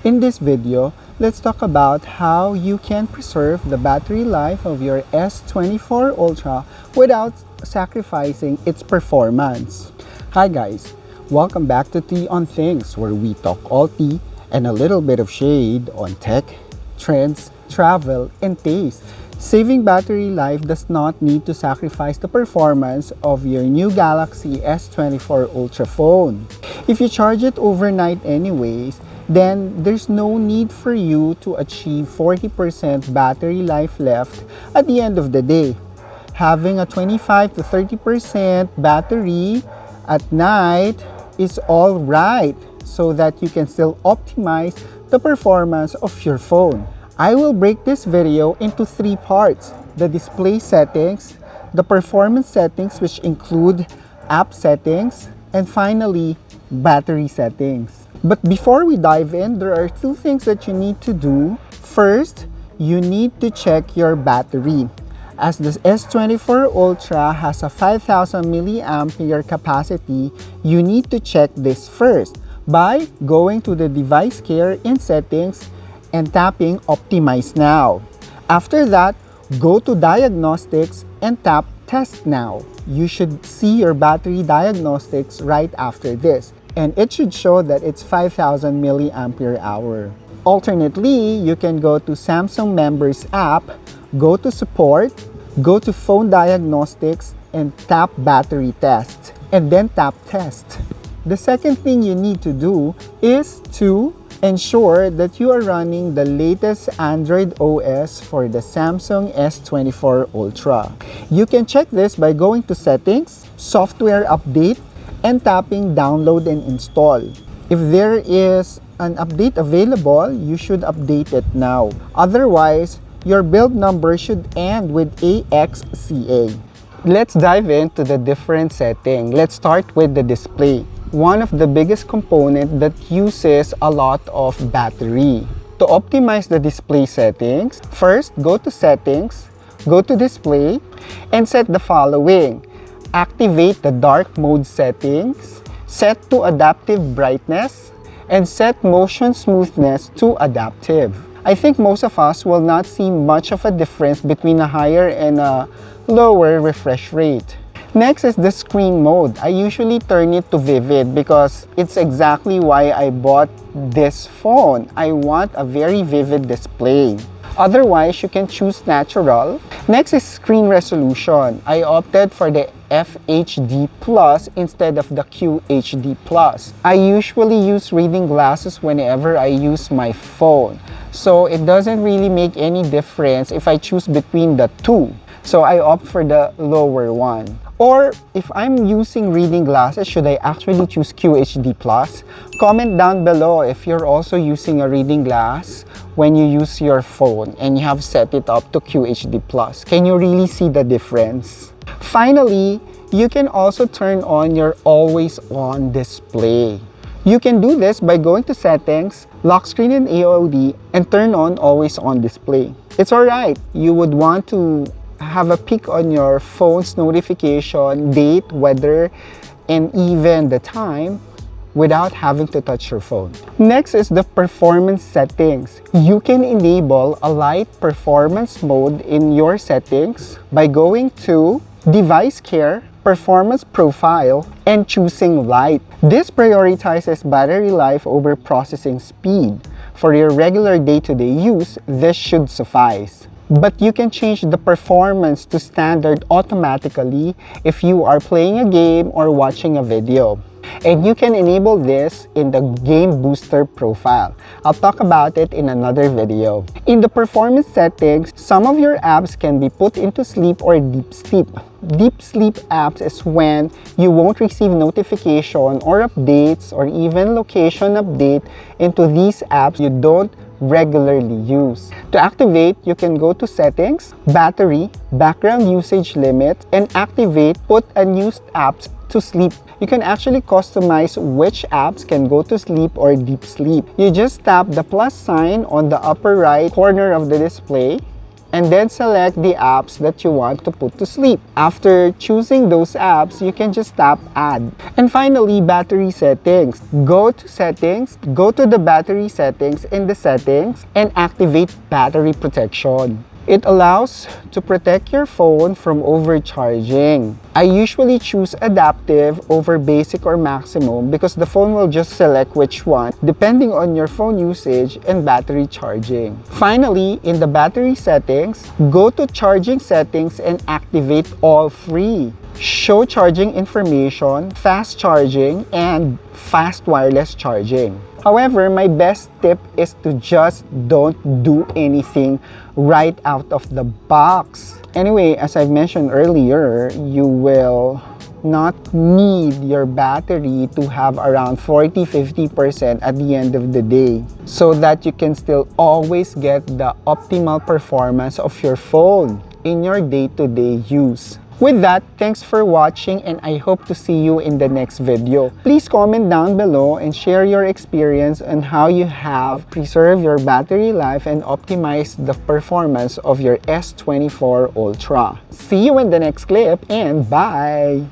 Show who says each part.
Speaker 1: In this video, let's talk about how you can preserve the battery life of your S24 Ultra without sacrificing its performance. Hi guys, welcome back to Tea on Things, where we talk all tea and a little bit of shade on tech, trends, travel, and taste. Saving battery life does not need to sacrifice the performance of your new Galaxy S24 Ultra phone. If you charge it overnight anyways, then there's no need for you to achieve 40% battery life left at the end of the day. Having a 25 to 30% battery at night is all right, so that you can still optimize the performance of your phone. I will break this video into 3 parts: the display settings, the performance settings, which include app settings, and finally, battery settings. But before we dive in, there are 2 things that you need to do. First, you need to check your battery. As the S24 Ultra has a 5000 mAh capacity, you need to check this first by going to the device care in settings and tapping Optimize Now. After that, go to Diagnostics and tap Test Now. You should see your battery diagnostics right after this, and it should show that it's 5000 mAh. Alternately, you can go to Samsung Members app, go to Support, go to Phone Diagnostics, and tap Battery Test, and then tap Test. The second thing you need to do is to ensure that you are running the latest Android OS for the Samsung S24 Ultra. You can check this by going to Settings, Software Update, and tapping Download and Install. If there is an update available, you should update it now. Otherwise, your build number should end with AXCA. Let's dive into the different settings. Let's start with the display, one of the biggest component that uses a lot of battery. To optimize the display settings, first go to Settings, go to Display, and set the following. Activate the dark mode settings, set to adaptive brightness, and set motion smoothness to adaptive. I think most of us will not see much of a difference between a higher and a lower refresh rate. Next is the screen mode. I usually turn it to vivid because it's exactly why I bought this phone. I want a very vivid display. Otherwise, you can choose natural. Next is screen resolution. I opted for the FHD Plus instead of the QHD Plus. I usually use reading glasses whenever I use my phone, so it doesn't really make any difference if I choose between the two. So I opt for the lower one. Or if I'm using reading glasses, should I actually choose QHD Plus? Comment down below if you're also using a reading glass when you use your phone and you have set it up to QHD Plus. Can you really see the difference? Finally, you can also turn on your always on display. You can do this by going to Settings, Lock Screen and AOD, and turn on always on display. It's alright. You would want to have a peek on your phone's notification, date, weather, and even the time without having to touch your phone. Next is the performance settings. You can enable a light performance mode in your settings by going to Device Care, Performance Profile, and choosing Light. This prioritizes battery life over processing speed. For your regular day-to-day use, this should suffice. But you can change the performance to standard automatically if you are playing a game or watching a video. And you can enable this in the Game Booster profile. I'll talk about it in another video. In the performance settings, some of your apps can be put into sleep or deep sleep. Deep sleep apps is when you won't receive notification or updates or even location update into these apps you don't regularly use. To activate, you can go to Settings, Battery, Background Usage Limit, and activate Put Unused Apps to Sleep. You can actually customize which apps can go to sleep or deep sleep. You just tap the plus sign on the upper right corner of the display and then select the apps that you want to put to sleep. After choosing those apps, you can just tap add. And finally, battery settings. Go to settings, go to the battery settings in the settings, and activate battery protection. It allows to protect your phone from overcharging. I usually choose adaptive over basic or maximum because the phone will just select which one depending on your phone usage and battery charging. Finally, in the battery settings, go to charging settings and activate all three. Show charging information, fast charging, and fast wireless charging. However, my best tip is to just don't do anything right out of the box. Anyway, as I've mentioned earlier, you will not need your battery to have around 40-50% at the end of the day so that you can still always get the optimal performance of your phone in your day-to-day use. With that, thanks for watching and I hope to see you in the next video. Please comment down below and share your experience on how you have preserved your battery life and optimized the performance of your S24 Ultra. See you in the next clip and bye!